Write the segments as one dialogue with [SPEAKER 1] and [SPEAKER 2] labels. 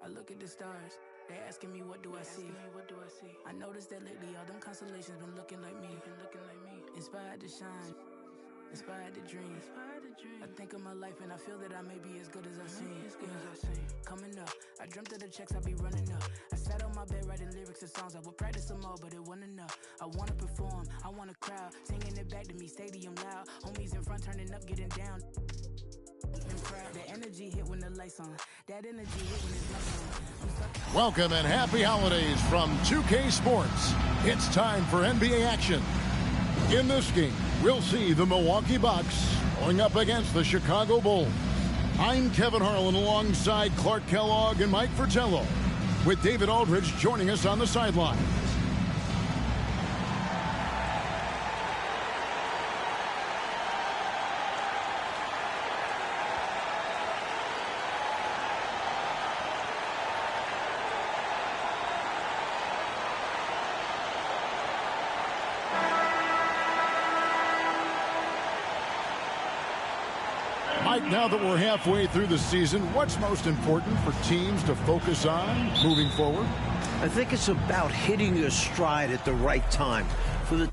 [SPEAKER 1] I look at the stars. They asking me what do I see? I noticed that lately all them constellations been looking like me. Inspired to shine, inspired to dream. I think of my life and I feel that I may be as good as I seem. Coming up, I dreamt of the checks I be running up. I sat on my bed writing lyrics to songs. I would practice some more, but it wasn't enough. I wanna perform, I want a crowd singing it back to me, stadium loud. Homies in front turning up, getting down. The energy hit when the lights on. That energy hit when it's lights on.
[SPEAKER 2] Welcome and happy holidays from 2K Sports. It's time for NBA action. In this game, we'll see the Milwaukee Bucks going up against the Chicago Bulls. I'm Kevin Harlan alongside Clark Kellogg and Mike Fratello, with David Aldridge joining us on the sideline. Mike, now that we're halfway through the season, what's most important for teams to focus on moving forward?
[SPEAKER 3] I think it's about hitting your stride at the right time. For the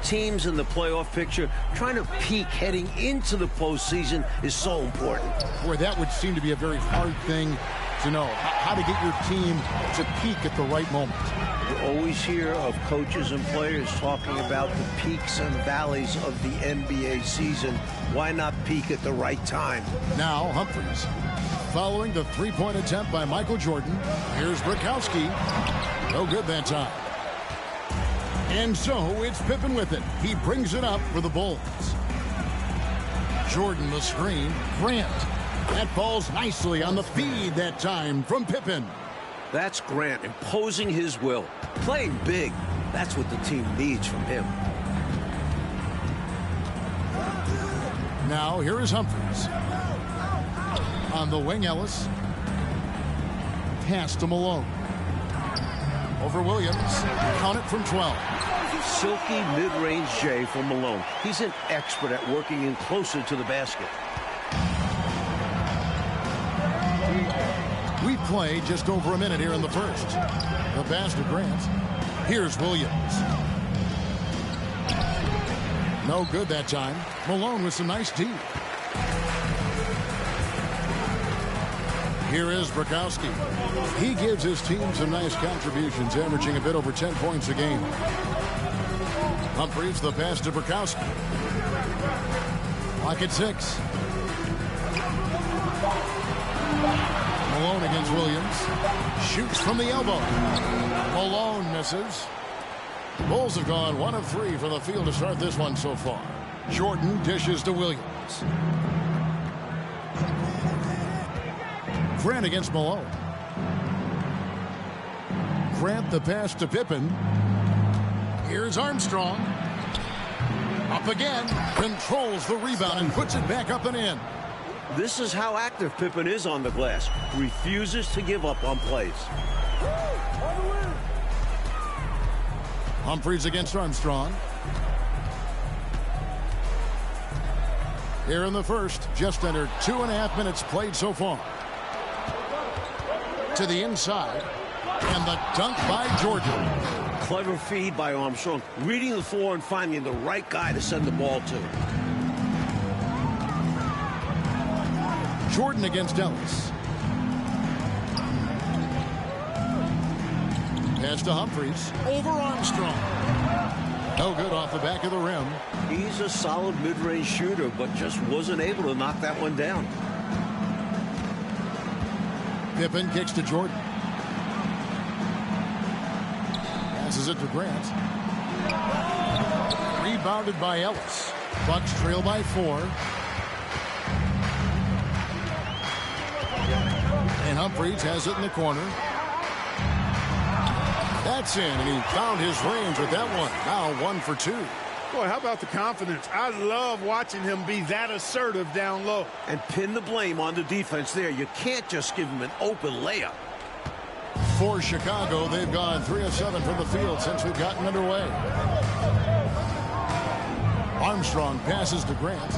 [SPEAKER 3] teams in the playoff picture, trying to peak heading into the postseason is so important.
[SPEAKER 2] Boy, that would seem to be a very hard thing to know, how to get your team to peak at the right moment.
[SPEAKER 3] You always hear of coaches and players talking about the peaks and valleys of the NBA season. Why not peak at the right time?
[SPEAKER 2] Now Humphries, following the three-point attempt by Michael Jordan. Here's Bukowski. No good that time. And so it's Pippen with it. He brings it up for the Bulls. Jordan the screen. Grant. That falls nicely on the feed that time from Pippen.
[SPEAKER 3] That's Grant imposing his will. Playing big. That's what the team needs from him.
[SPEAKER 2] Now here is Humphries. On the wing, Ellis. Pass to Malone. Over Williams. Count it from 12.
[SPEAKER 3] Silky mid-range J from Malone. He's an expert at working in closer to the basket.
[SPEAKER 2] We play just over a minute here in the first. The pass to Grant. Here's Williams. No good that time. Malone with some nice D. Here is Bukowski. He gives his team some nice contributions, averaging a bit over 10 points a game. Humphries, the pass to Bukowski. Clock at 6. Malone against Williams. Shoots from the elbow. Malone misses. Bulls have gone 1 of 3 from the field to start this one so far. Jordan dishes to Williams. Grant against Malone. Grant the pass to Pippen. Here's Armstrong. Up again. Controls the rebound and puts it back up and in.
[SPEAKER 3] This is how active Pippen is on the glass. Refuses to give up on plays.
[SPEAKER 2] Humphries against Armstrong. Here in the first, just under 2.5 minutes played so far. To the inside. And the dunk by Jordan.
[SPEAKER 3] Clever feed by Armstrong. Reading the floor and finding the right guy to send the ball to.
[SPEAKER 2] Jordan against Ellis. Pass to Humphries. Over Armstrong. No good off the back of the rim.
[SPEAKER 3] He's a solid mid-range shooter, but just wasn't able to knock that one down.
[SPEAKER 2] Pippen kicks to Jordan. Passes it to Grant. Rebounded by Ellis. Bucks trail by 4. And Humphries has it in the corner. That's in, and he found his range with that one. Now 1 for 2.
[SPEAKER 4] Boy, how about the confidence? I love watching him be that assertive down low.
[SPEAKER 3] And pin the blame on the defense there. You can't just give him an open layup.
[SPEAKER 2] For Chicago, they've gone 3 of 7 from the field since we've gotten underway. Armstrong passes to Grant.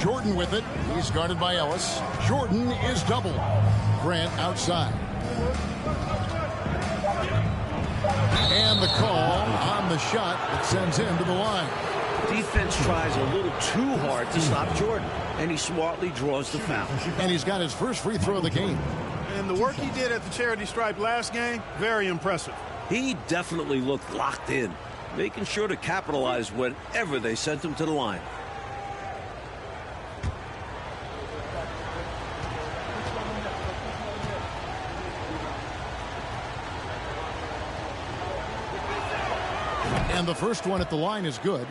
[SPEAKER 2] Jordan with it. He's guarded by Ellis. Jordan is doubled. Grant outside. And the call on the shot that sends him to the line.
[SPEAKER 3] Defense tries a little too hard to stop Jordan, and he smartly draws the foul.
[SPEAKER 2] And he's got his first free throw of the game.
[SPEAKER 4] And the work he did at the charity stripe last game, very impressive.
[SPEAKER 3] He definitely looked locked in, making sure to capitalize whenever they sent him to the line.
[SPEAKER 2] And the first one at the line is good.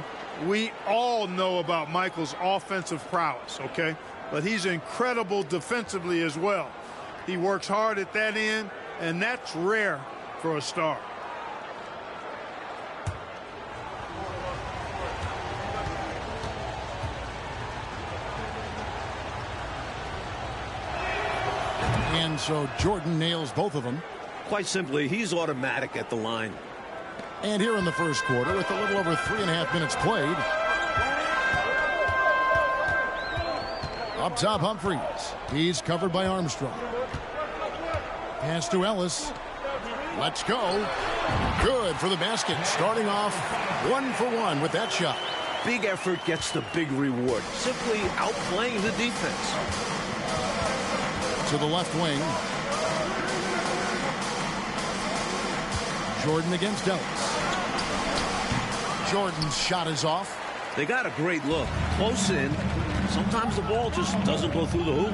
[SPEAKER 4] We all know about Michael's offensive prowess, okay? But he's incredible defensively as well. He works hard at that end, and that's rare for a star.
[SPEAKER 2] And so Jordan nails both of them.
[SPEAKER 3] Quite simply, he's automatic at the line.
[SPEAKER 2] And here in the first quarter, with a little over 3.5 minutes played. Up top, Humphries. He's covered by Armstrong. Pass to Ellis. Let's go. Good for the basket. Starting off 1 for 1 with that shot.
[SPEAKER 3] Big effort gets the big reward. Simply outplaying the defense.
[SPEAKER 2] To the left wing. Jordan against Ellis. Jordan's shot is off.
[SPEAKER 3] They got a great look. Close in. Sometimes the ball just doesn't go through the hoop.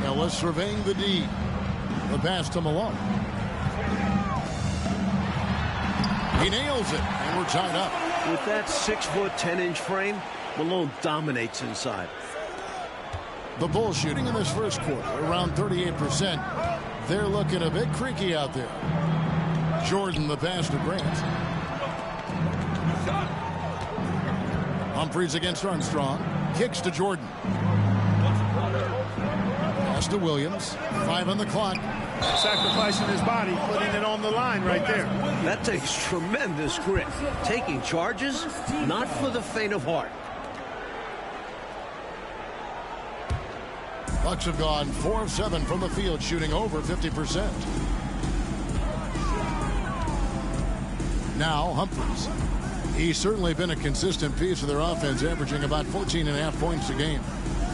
[SPEAKER 2] Ellis surveying the D. The pass to Malone. He nails it, and we're tied up.
[SPEAKER 3] With that 6-foot, 10-inch frame, Malone dominates inside.
[SPEAKER 2] The Bulls shooting in this first quarter around 38%. They're looking a bit creaky out there. Jordan the pass to Grant. Humphries against Armstrong. Kicks to Jordan. Pass to Williams. 5 on the clock.
[SPEAKER 4] Sacrificing his body, putting it on the line right there.
[SPEAKER 3] That takes tremendous grit. Taking charges, not for the faint of heart.
[SPEAKER 2] Bucks have gone 4 of 7 from the field, shooting over 50%. Now Humphries. He's certainly been a consistent piece of their offense, averaging about 14.5 points a game.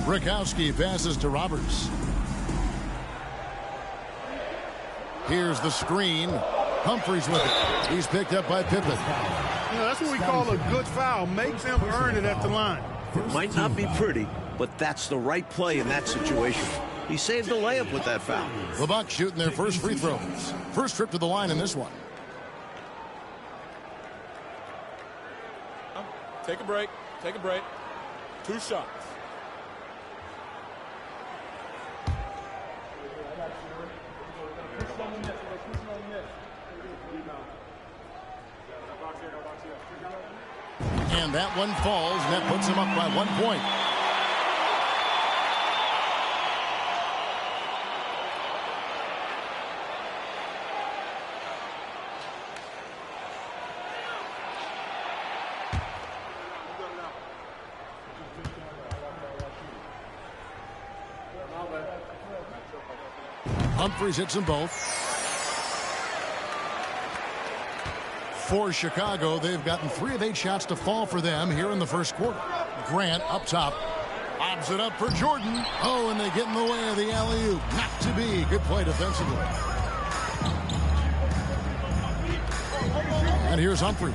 [SPEAKER 2] Rakowski passes to Roberts. Here's the screen. Humphries with it. He's picked up by Pippen.
[SPEAKER 4] You know, that's what we call a good foul. Make them earn it at the line.
[SPEAKER 3] It might not be pretty, but that's the right play in that situation. He saved the layup with that foul.
[SPEAKER 2] The Bucks shooting their first free throws. First trip to the line in this one.
[SPEAKER 5] Take a break. Take a break. 2 shots.
[SPEAKER 2] And that one falls, and that puts him up by 1 point. Humphries hits them both. For Chicago, they've gotten 3 of 8 shots to fall for them here in the first quarter. Grant up top. Lobs it up for Jordan. Oh, and they get in the way of the alley-oop. Not to be. Good play defensively. And here's Humphries.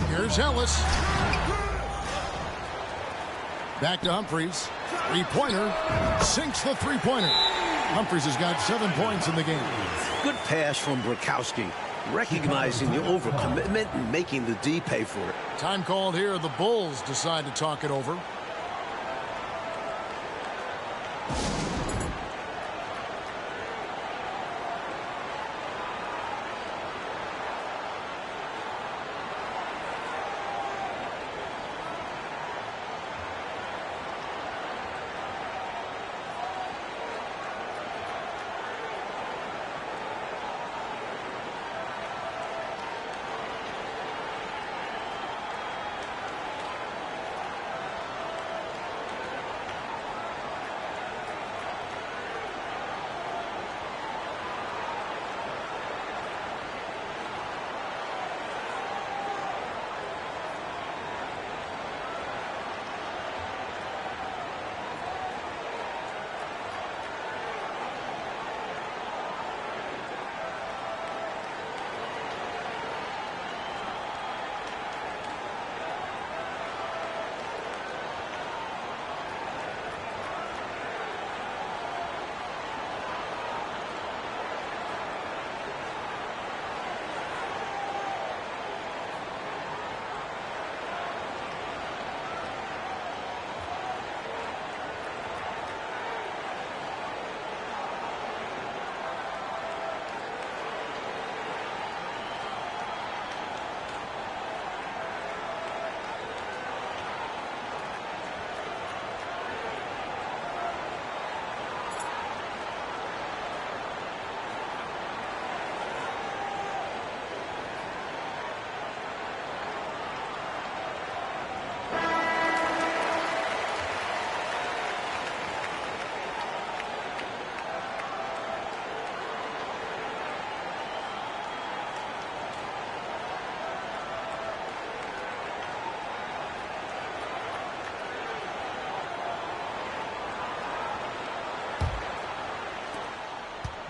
[SPEAKER 2] Here's Ellis. Back to Humphries. Three-pointer. Sinks the three-pointer. Humphries has got 7 points in the game.
[SPEAKER 3] Good pass from Rakowski. Recognizing the overcommitment and making the D pay for it.
[SPEAKER 2] Time called here. The Bulls decide to talk it over.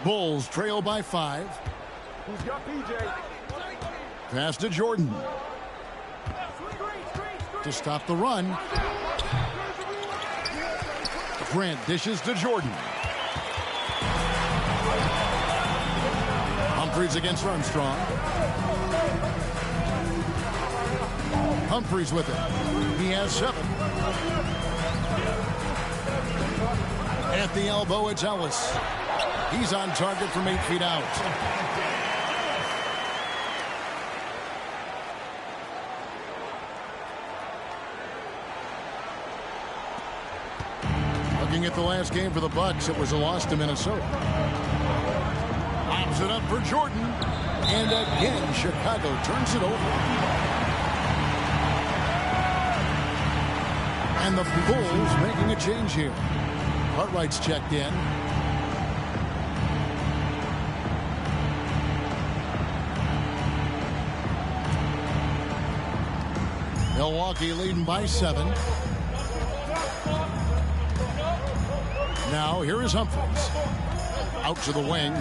[SPEAKER 2] Bulls trail by 5.
[SPEAKER 5] Who's got PJ?
[SPEAKER 2] Pass to Jordan. To stop the run. Grant dishes to Jordan. Humphries against Armstrong. Humphries with it. He has 7. At the elbow, it's Ellis. He's on target from 8 feet out. Looking at the last game for the Bucks, it was a loss to Minnesota. Pops it up for Jordan. And again, Chicago turns it over. And the Bulls making a change here. Cartwright's checked in. Milwaukee leading by 7. Now here is Humphries. Out to the wing.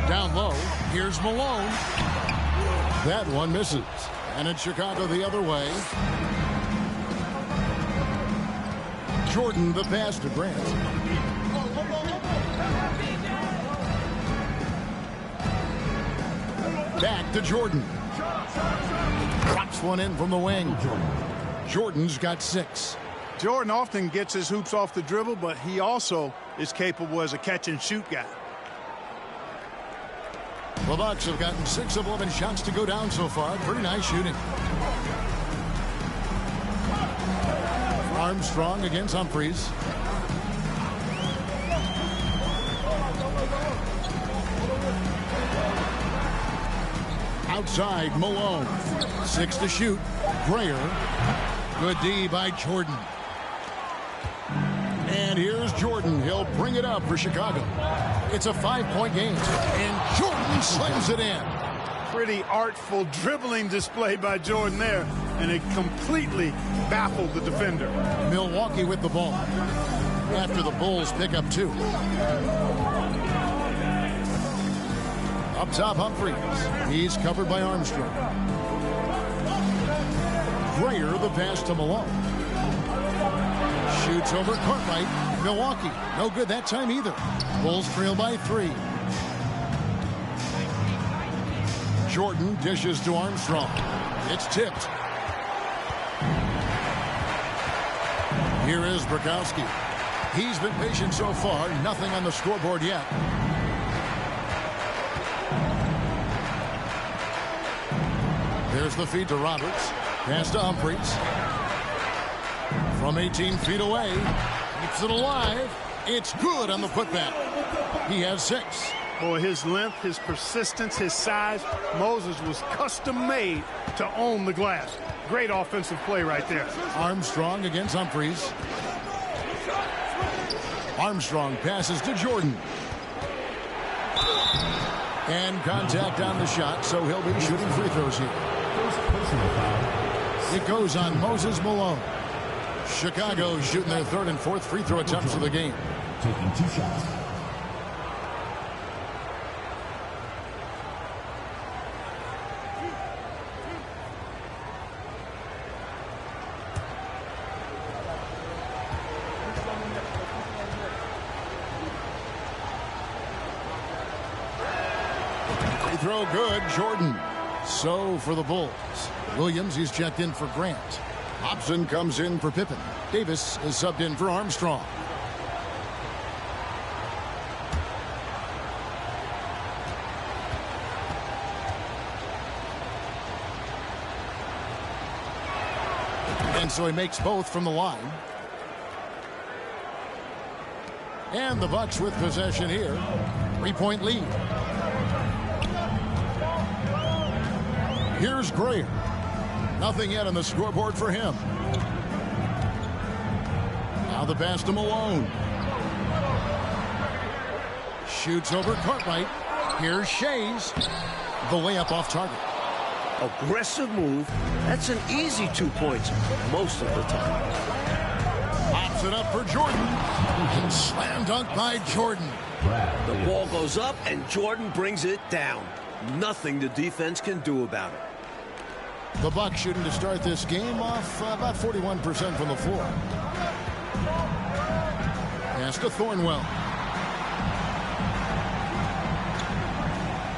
[SPEAKER 2] Down low. Here's Malone. That one misses. And it's Chicago the other way. Jordan the pass to Grant. Back to Jordan. Drops one in from the wing. Jordan's got 6.
[SPEAKER 4] Jordan often gets his hoops off the dribble, but he also is capable as a catch-and-shoot guy.
[SPEAKER 2] The Bucks have gotten 6 of 11 shots to go down so far. Pretty nice shooting. Armstrong against Humphries. Outside, Malone. 6 to shoot. Grayer. Good D by Jordan. And here's Jordan. He'll bring it up for Chicago. It's a 5-point game. And Jordan slams it in.
[SPEAKER 4] Pretty artful dribbling display by Jordan there. And it completely baffled the defender.
[SPEAKER 2] Milwaukee with the ball. After the Bulls pick up 2. Up top, Humphries. He's covered by Armstrong. Grayer the pass to Malone. Shoots over Cartwright. Milwaukee. No good that time either. Bulls trail by 3. Jordan dishes to Armstrong. It's tipped. Here is Bukowski. He's been patient so far. Nothing on the scoreboard yet. There's the feed to Roberts. Pass to Humphries. From 18 feet away. Keeps it alive. It's good on the putback. He has 6.
[SPEAKER 4] Boy, his length, his persistence, his size. Moses was custom made to own the glass. Great offensive play right there.
[SPEAKER 2] Armstrong against Humphries. Armstrong passes to Jordan. And contact on the shot, so he'll be shooting free throws here. It goes on Moses Malone. Chicago shooting their 3rd and 4th free throw attempts of the game.
[SPEAKER 6] Taking 2 shots.
[SPEAKER 2] Free throw good, Jordan. So for the Bulls. Williams, he's checked in for Grant. Hobson comes in for Pippen. Davis is subbed in for Armstrong. And so he makes both from the line. And the Bucks with possession here. 3-point lead. Here's Grayer. Nothing yet on the scoreboard for him. Now the pass to Malone. Shoots over Cartwright. Here's Shays. The layup off target.
[SPEAKER 3] Aggressive move. That's an easy 2 points most of the time.
[SPEAKER 2] Pops it up for Jordan. And slam dunk by Jordan.
[SPEAKER 3] The ball goes up, and Jordan brings it down. Nothing the defense can do about it.
[SPEAKER 2] The Bucks shooting to start this game off about 41% from the floor. Pass to Thornwell.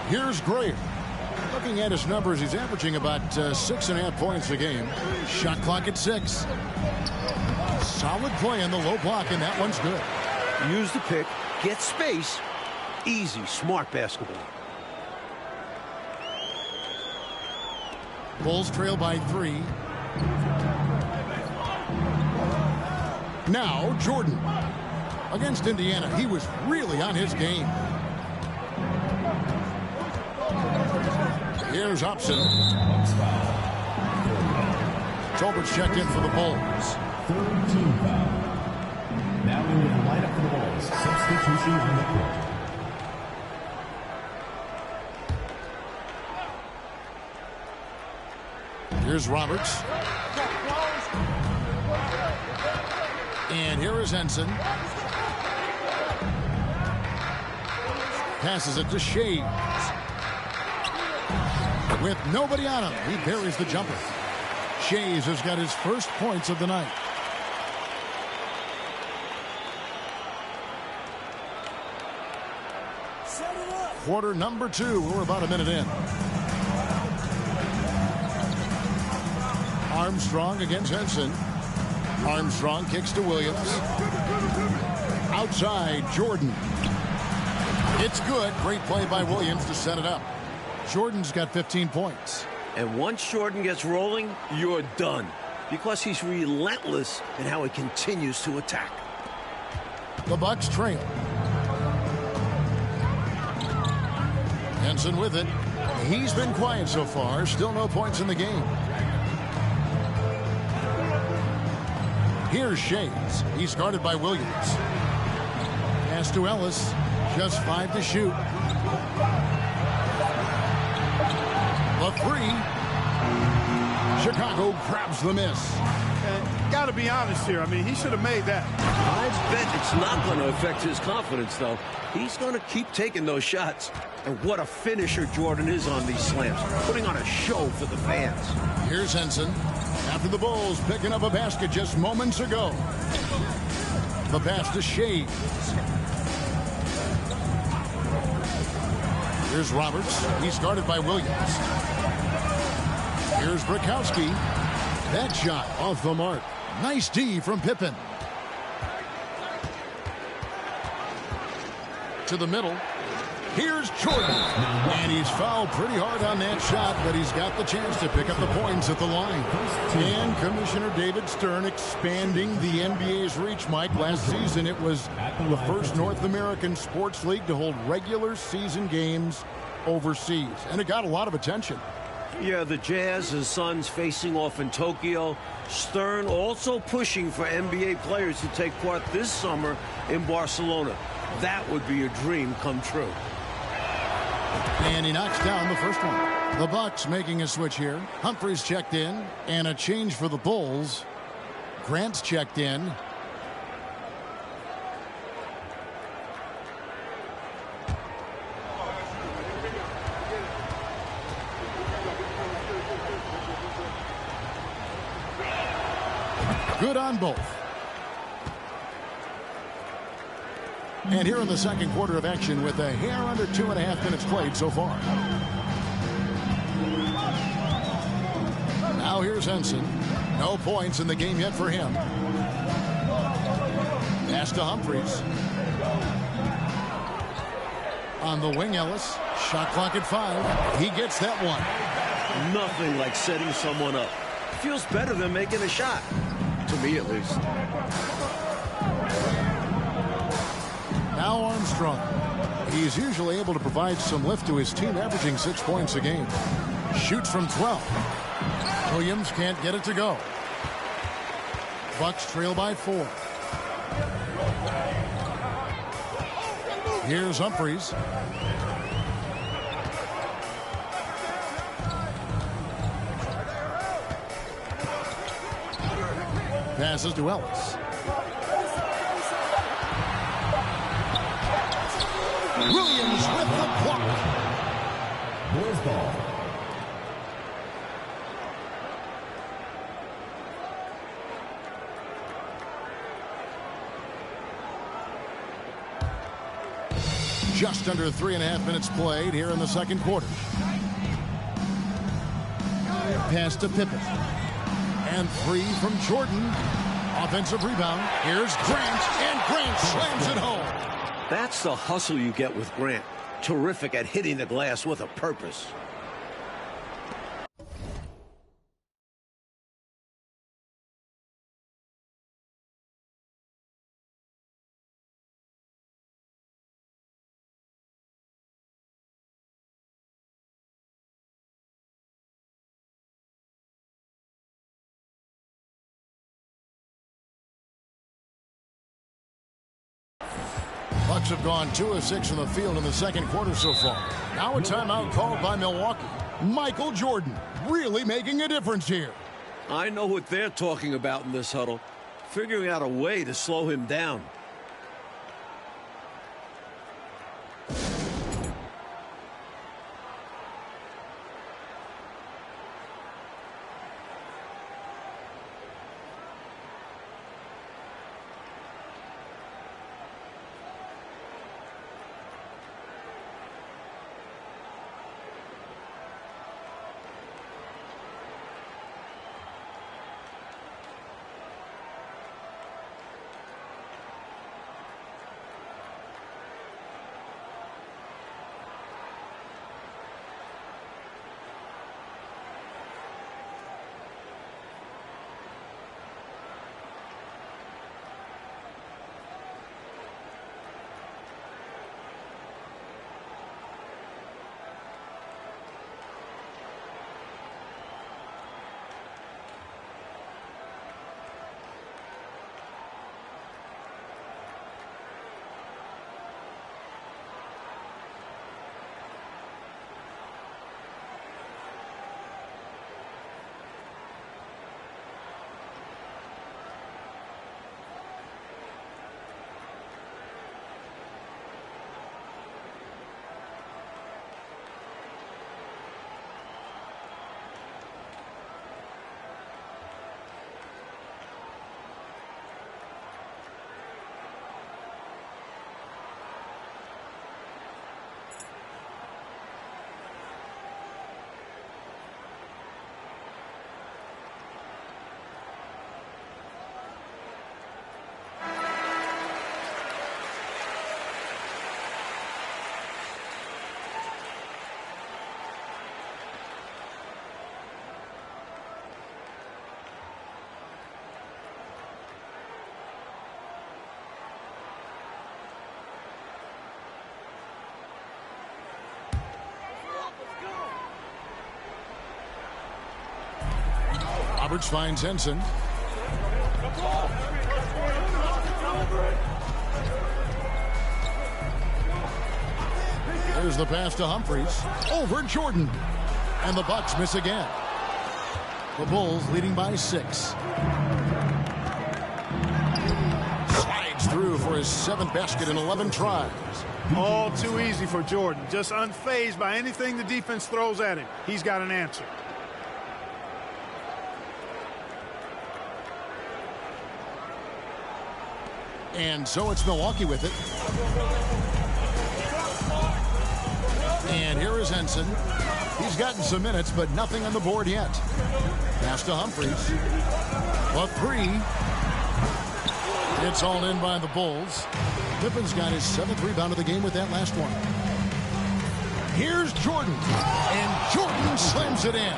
[SPEAKER 2] Here's Gray. Looking at his numbers, he's averaging about 6.5 points a game. Shot clock at 6. Solid play in the low block, and that one's good.
[SPEAKER 3] Use the pick, get space. Easy, smart basketball.
[SPEAKER 2] Bulls trail by 3. Now Jordan. Against Indiana, he was really on his game. Here's Upson. Tolbert's checked in for the Bulls.
[SPEAKER 6] 13 foul. Now into the lineup for the Bulls. Substitution on the court.
[SPEAKER 2] Here's Roberts. And here is Henson. Passes it to Shea. With nobody on him, he buries the jumper. Shays has got his first points of the night. Quarter number 2. We're about a minute in. Armstrong against Henson. Armstrong kicks to Williams. Outside, Jordan. It's good. Great play by Williams to set it up. Jordan's got 15 points.
[SPEAKER 3] And once Jordan gets rolling, you're done. Because he's relentless in how he continues to attack.
[SPEAKER 2] The Bucks trail. Henson with it. He's been quiet so far. Still no points in the game. Here's Shays. He's guarded by Williams. Pass to Ellis. Just 5 to shoot. The 3. Chicago grabs the miss.
[SPEAKER 4] And got to be honest here. I mean, he should have made that.
[SPEAKER 3] I bet it's not going to affect his confidence, though. He's going to keep taking those shots. And what a finisher Jordan is on these slams. Putting on a show for the fans.
[SPEAKER 2] Here's Henson. After the Bulls picking up a basket just moments ago. The pass to Shea. Here's Roberts. He's guarded by Williams. Here's Brakowski. That shot off the mark. Nice D from Pippen. To the middle. Here's Jordan. And he's fouled pretty hard on that shot, but he's got the chance to pick up the points at the line. And Commissioner David Stern expanding the NBA's reach, Mike. Last season, it was the first North American sports league to hold regular season games overseas. And it got a lot of attention.
[SPEAKER 3] Yeah, the Jazz and Suns facing off in Tokyo. Stern also pushing for NBA players to take part this summer in Barcelona. That would be a dream come true.
[SPEAKER 2] And he knocks down the first one. The Bucks making a switch here. Humphries checked in. And a change for the Bulls. Grant's checked in. Good on both. And here in the second quarter of action with a hair under 2.5 minutes played so far. Now here's Henson. No points in the game yet for him. Pass to Humphries. On the wing, Ellis. Shot clock at 5. He gets that one.
[SPEAKER 3] Nothing like setting someone up. Feels better than making a shot. To me, at least.
[SPEAKER 2] Now Armstrong. He's usually able to provide some lift to his team, averaging 6 points a game. Shoots from 12. Williams can't get it to go. Bucks trail by 4. Here's Humphries. Passes to Ellis. Williams with the block.
[SPEAKER 6] Bulls ball.
[SPEAKER 2] Just under 3.5 minutes played here in the second quarter. Pass to Pippen. And 3 from Jordan. Offensive rebound. Here's Grant, and Grant slams it home.
[SPEAKER 3] That's the hustle you get with Grant. Terrific at hitting the glass with a purpose.
[SPEAKER 2] Bucks have gone 2 of 6 from the field in the second quarter so far. Now a timeout called by Milwaukee. Michael Jordan really making a difference here.
[SPEAKER 3] I know what they're talking about in this huddle. Figuring out a way to slow him down.
[SPEAKER 2] Roberts finds Henson. There's the pass to Humphries. Over Jordan. And the Bucks miss again. The Bulls leading by 6. Slides through for his 7th basket in 11 tries.
[SPEAKER 4] All too easy for Jordan. Just unfazed by anything the defense throws at him. He's got an answer.
[SPEAKER 2] And so it's Milwaukee with it. And here is Henson. He's gotten some minutes, but nothing on the board yet. Pass to Humphries. A 3. It's all in by the Bulls. Pippen's got his 7th rebound of the game with that last one. Here's Jordan. And Jordan slams it in.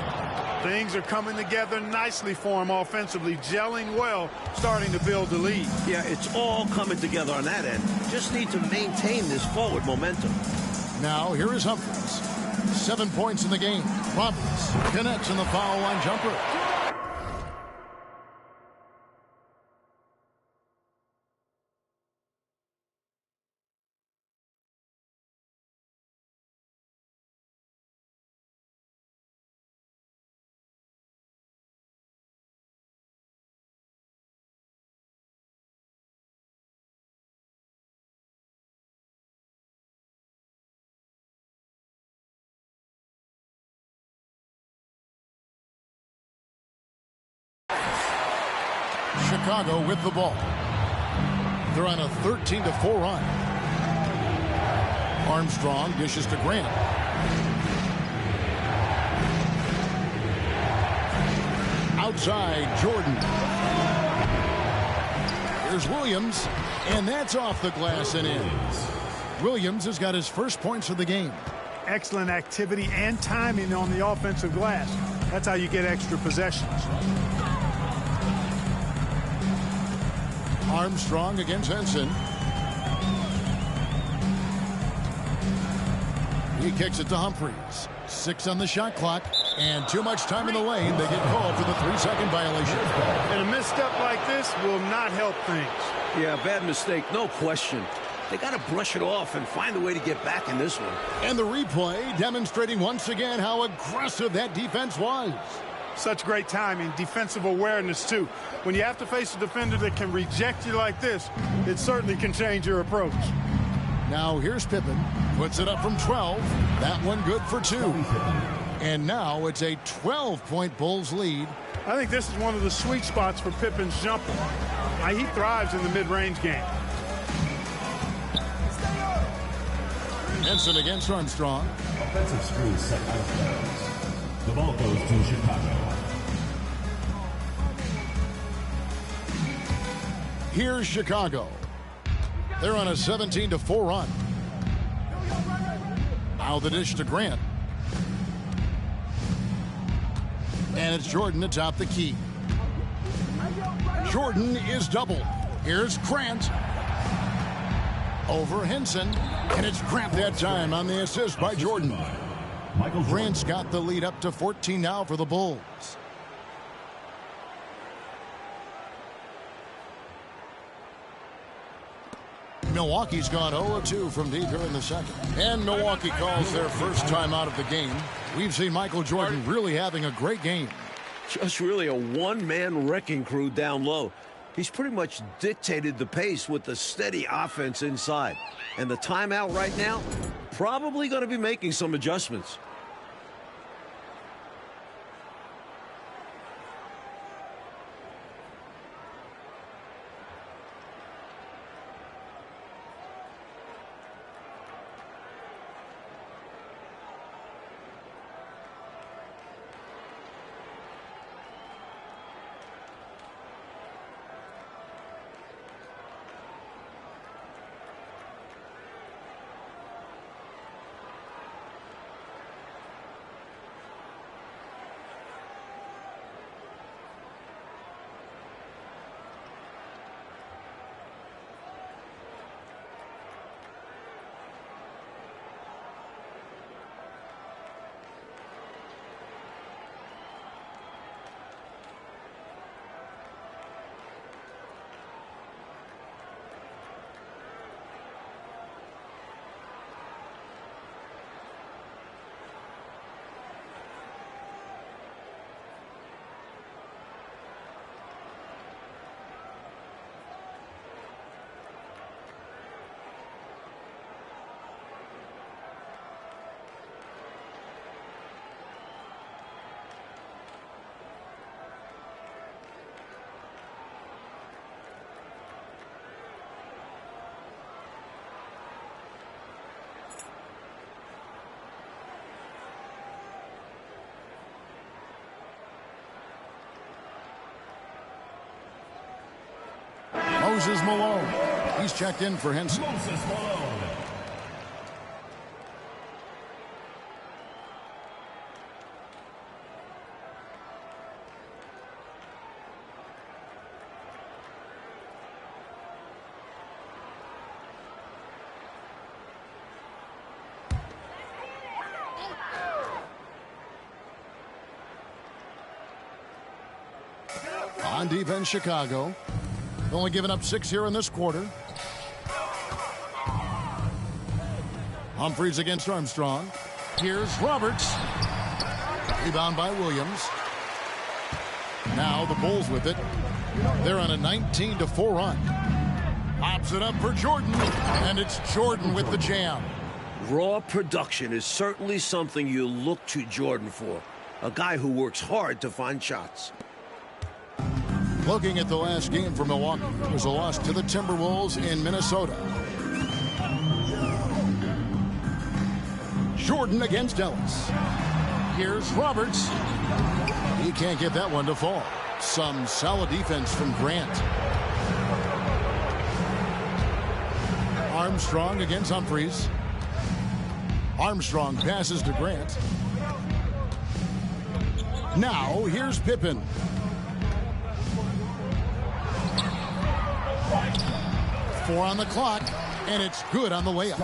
[SPEAKER 4] Things are coming together nicely for him offensively, gelling well, starting to build the lead.
[SPEAKER 3] Yeah, it's all coming together on that end. Just need to maintain this forward momentum.
[SPEAKER 2] Now, here is Humphries. 7 points in the game. Roberts connects in the foul line jumper. Chicago with the ball. They're on a 13-4 run. Armstrong dishes to Grant. Outside, Jordan. Here's Williams, and that's off the glass and in. Williams has got his first points of the game.
[SPEAKER 4] Excellent activity and timing on the offensive glass. That's how you get extra possessions.
[SPEAKER 2] Armstrong against Henson. He kicks it to Humphries. 6 on the shot clock, and too much time in the lane. They get called for the 3-second violation.
[SPEAKER 4] And a misstep like this will not help things.
[SPEAKER 3] Yeah, bad mistake, no question. They got to brush it off and find a way to get back in this one.
[SPEAKER 2] And the replay demonstrating once again how aggressive that defense was.
[SPEAKER 4] Such great timing, defensive awareness, too. When you have to face a defender that can reject you like this, it certainly can change your approach.
[SPEAKER 2] Now here's Pippen. Puts it up from 12. That one good for 2. And now it's a 12-point Bulls lead.
[SPEAKER 4] I think this is one of the sweet spots for Pippen's jumper. He thrives in the mid-range game.
[SPEAKER 2] Henson against Armstrong.
[SPEAKER 6] Offensive screen set out of bounds. The ball goes to Chicago.
[SPEAKER 2] Here's Chicago. They're on a 17-4 run. Now the dish to Grant. And it's Jordan to top the key. Jordan is doubled. Here's Grant. Over Henson. And it's Grant that time on the assist by Jordan. Grant's got the lead up to 14 now for the Bulls. Milwaukee's gone 0-2 from deep here in the second. And Milwaukee calls their first time out of the game. We've seen Michael Jordan really having a great game.
[SPEAKER 3] Just really a one-man wrecking crew down low. He's pretty much dictated the pace with the steady offense inside. And the timeout right now, probably going to be making some adjustments.
[SPEAKER 2] Moses Malone. He's checked in for Henson.
[SPEAKER 6] Moses Malone.
[SPEAKER 2] On defense, Chicago. Only giving up 6 here in this quarter. Humphries against Armstrong. Here's Roberts. Rebound by Williams. Now the Bulls with it. They're on a 19-4 run. Pops it up for Jordan, and it's Jordan with the jam.
[SPEAKER 3] Raw production is certainly something you look to Jordan for. A guy who works hard to find shots.
[SPEAKER 2] Looking at the last game for Milwaukee, it was a loss to the Timberwolves in Minnesota. Jordan against Ellis. Here's Roberts. He can't get that one to fall. Some solid defense from Grant. Armstrong against Humphries. Armstrong passes to Grant. Now here's Pippen. Four on the clock, and it's good on the layup.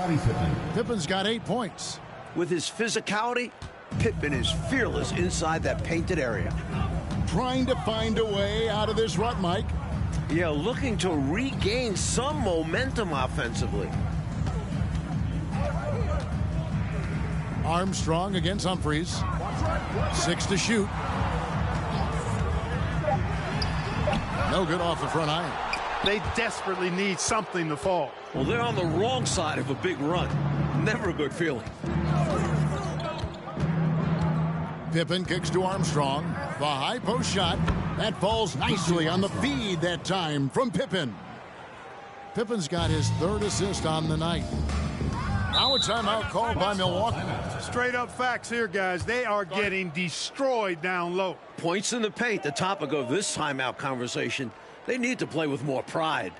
[SPEAKER 2] Pippen's got 8 points.
[SPEAKER 3] With his physicality, Pippen is fearless inside that painted area.
[SPEAKER 2] Trying to find a way out of this rut, Mike.
[SPEAKER 3] Yeah, looking to regain some momentum offensively.
[SPEAKER 2] Armstrong against Humphries. 6 to shoot. No good off the front iron.
[SPEAKER 4] They desperately need something to fall.
[SPEAKER 3] Well, they're on the wrong side of a big run. Never a good feeling.
[SPEAKER 2] Pippen kicks to Armstrong. The high post shot. That falls nicely on the feed that time from Pippen. Pippen's got his 3rd assist on the night. Now a timeout called by Milwaukee.
[SPEAKER 4] Straight up facts here, guys. They are getting destroyed down low.
[SPEAKER 3] Points in the paint, the topic of this timeout conversation. They need to play with more pride.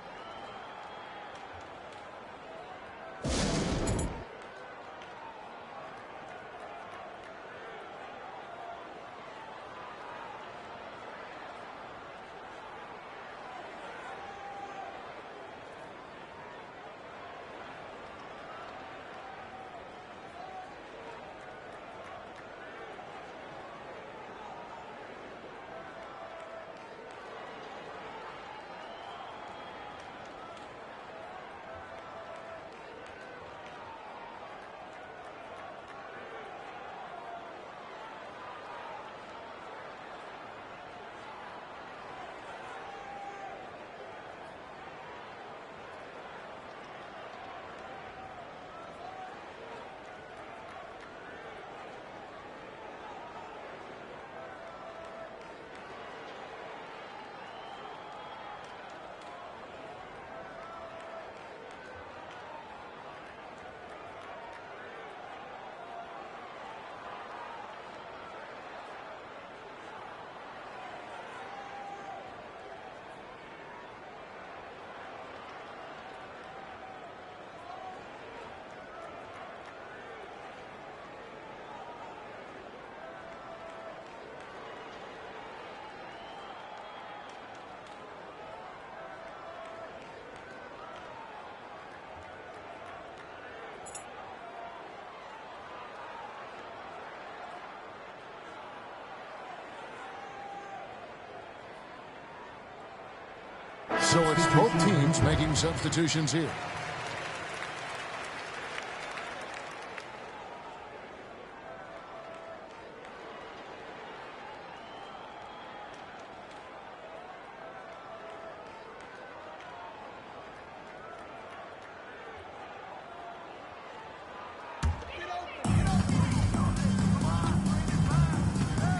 [SPEAKER 2] So it's both teams making substitutions here.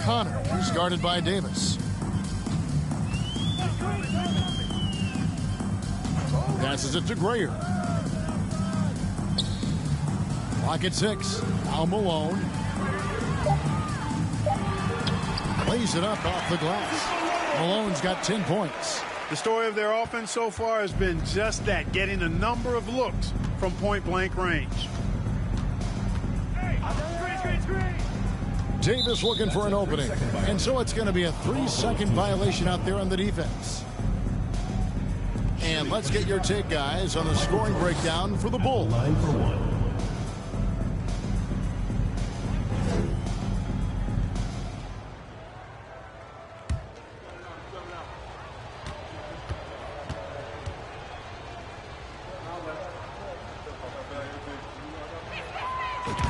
[SPEAKER 2] Connor is guarded by Davis. Passes it to Grayer. Clock at 6. Now Malone. Lays it up off the glass. Malone's got 10 points.
[SPEAKER 4] The story of their offense so far has been just that, getting a number of looks from point-blank range.
[SPEAKER 2] Davis looking for an opening. And so it's going to be a 3-second violation out there on the defense. And let's get your take, guys, on the scoring breakdown for the Bulls.
[SPEAKER 6] 9 for 1.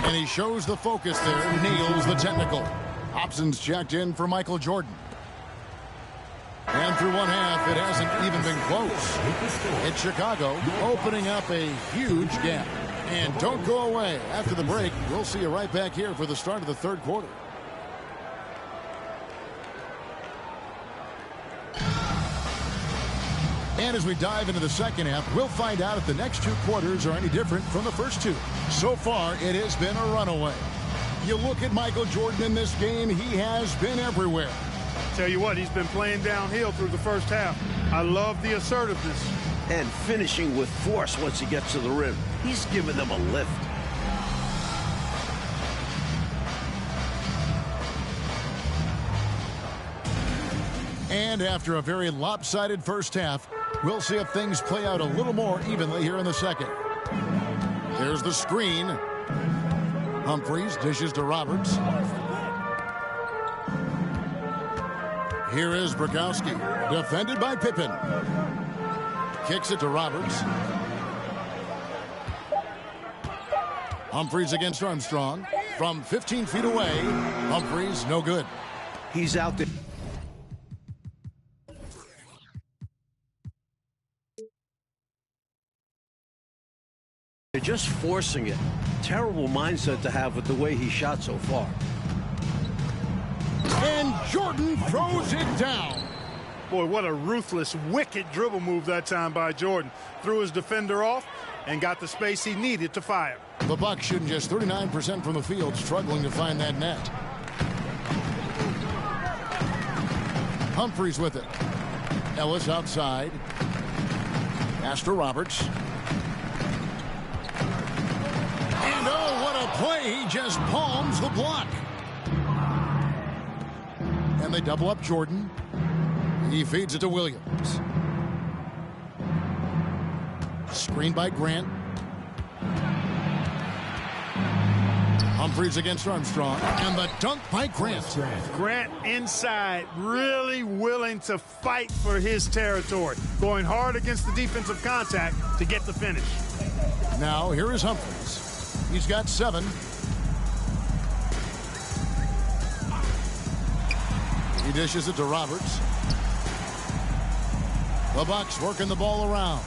[SPEAKER 2] And he shows the focus there, nails the technical. Hobson's checked in for Michael Jordan. And through one half, it hasn't even been close. It's Chicago opening up a huge gap. And don't go away. After the break, we'll see you right back here for the start of the third quarter. as we dive into the second half, we'll find out if the next two quarters are any different from the first two. So far, it has been a runaway. You look at Michael Jordan in this game, he has been everywhere.
[SPEAKER 4] Tell you what, he's been playing downhill through the first half. I love the assertiveness.
[SPEAKER 3] And finishing with force once he gets to the rim. He's giving them a lift.
[SPEAKER 2] And after a very lopsided first half, we'll see if things play out a little more evenly here in the second. There's the screen. Humphries dishes to Roberts. Here is Bukowski, defended by Pippen. Kicks it to Roberts. Humphries against Armstrong. From 15 feet away, Humphries no good.
[SPEAKER 3] He's out there. They're just forcing it. Terrible mindset to have with the way he shot so far.
[SPEAKER 2] And Jordan throws it down.
[SPEAKER 4] Boy, what a ruthless, wicked dribble move that time by Jordan. Threw his defender off and got the space he needed to fire.
[SPEAKER 2] The Bucks shooting just 39% from the field, struggling to find that net. Humphries with it. Ellis outside. Pass to Roberts. And oh, what a play. He just palms the block. And they double up Jordan. He feeds it to Williams. Screen by Grant. Humphries against Armstrong. And the dunk by Grant.
[SPEAKER 4] Grant inside, really willing to fight for his territory. Going hard against the defensive contact to get the finish.
[SPEAKER 2] Now, here is Humphries. He's got 7. He dishes it to Roberts. The Bucks working the ball around.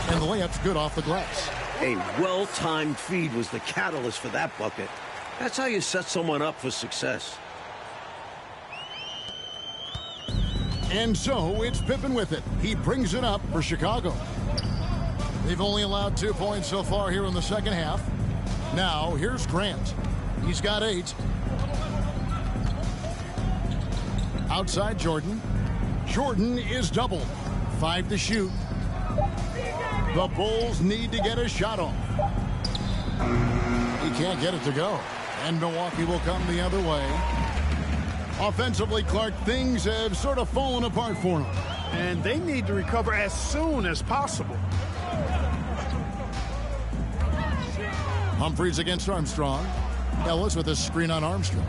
[SPEAKER 2] And the layup's good off the glass.
[SPEAKER 3] A well-timed feed was the catalyst for that bucket. That's how you set someone up for success.
[SPEAKER 2] And so it's Pippen with it. He brings it up for Chicago. They've only allowed 2 points so far here in the second half. Now, here's Grant. He's got 8. Outside Jordan. Jordan is doubled. 5 to shoot. The Bulls need to get a shot off. He can't get it to go. And Milwaukee will come the other way. Offensively, Clark, things have sort of fallen apart for them.
[SPEAKER 4] And they need to recover as soon as possible.
[SPEAKER 2] Humphries against Armstrong. Ellis with a screen on Armstrong.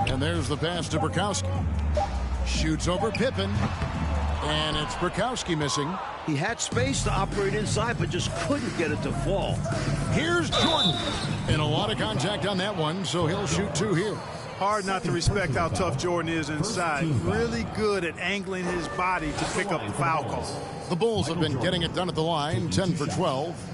[SPEAKER 2] And there's the pass to Bukowski. Shoots over Pippen. And it's Bukowski missing.
[SPEAKER 3] He had space to operate inside, but just couldn't get it to fall.
[SPEAKER 2] Here's Jordan. And a lot of contact on that one, so he'll shoot 2 here.
[SPEAKER 4] Hard not to respect how tough Jordan is inside. Really good at angling his body to pick up the foul call.
[SPEAKER 2] The Bulls have been getting it done at the line, 10 for 12.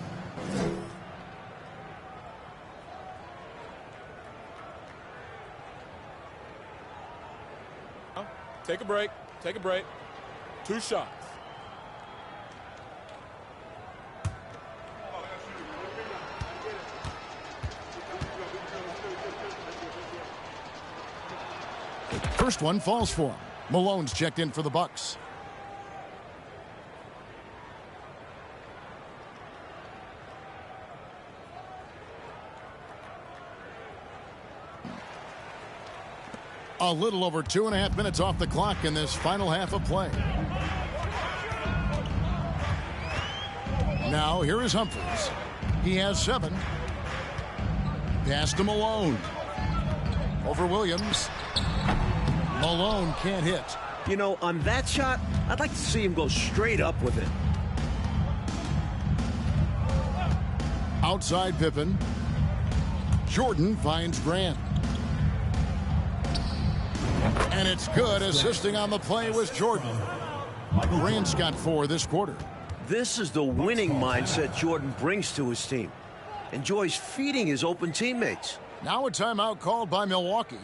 [SPEAKER 5] Take a break. Take a break. 2 shots.
[SPEAKER 2] First one falls for him. Malone's checked in for the Bucks. A little over 2.5 minutes off the clock in this final half of play. Now, here is Humphries. He has 7. Pass to Malone. Over Williams. Malone can't hit.
[SPEAKER 3] You know, on that shot, I'd like to see him go straight up with it.
[SPEAKER 2] Outside Pippen. Jordan finds Grant. And it's good. Assisting on the play was Jordan. Grant's got 4 this quarter.
[SPEAKER 3] This is the winning mindset Jordan brings to his team. Enjoys feeding his open teammates.
[SPEAKER 2] Now a timeout called by Milwaukee.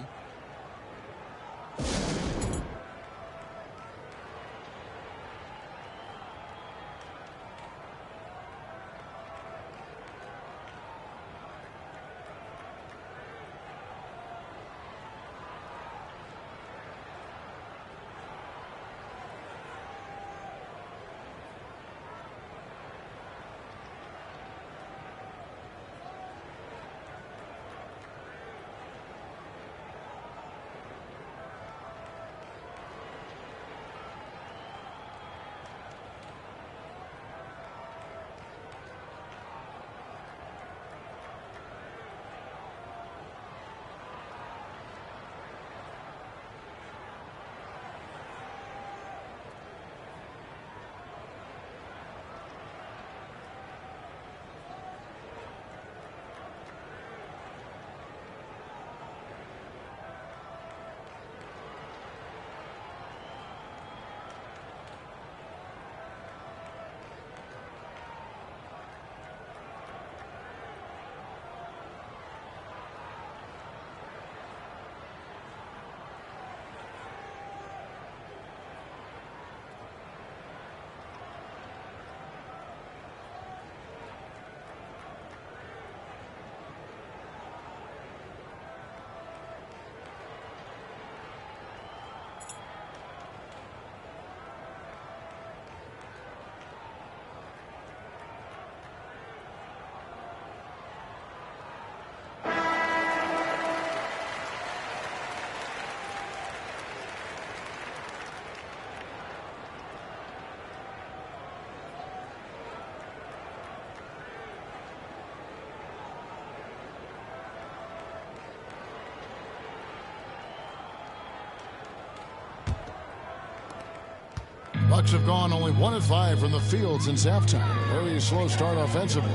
[SPEAKER 2] Bucks have gone only 1 of 5 from the field since halftime. Very slow start offensively.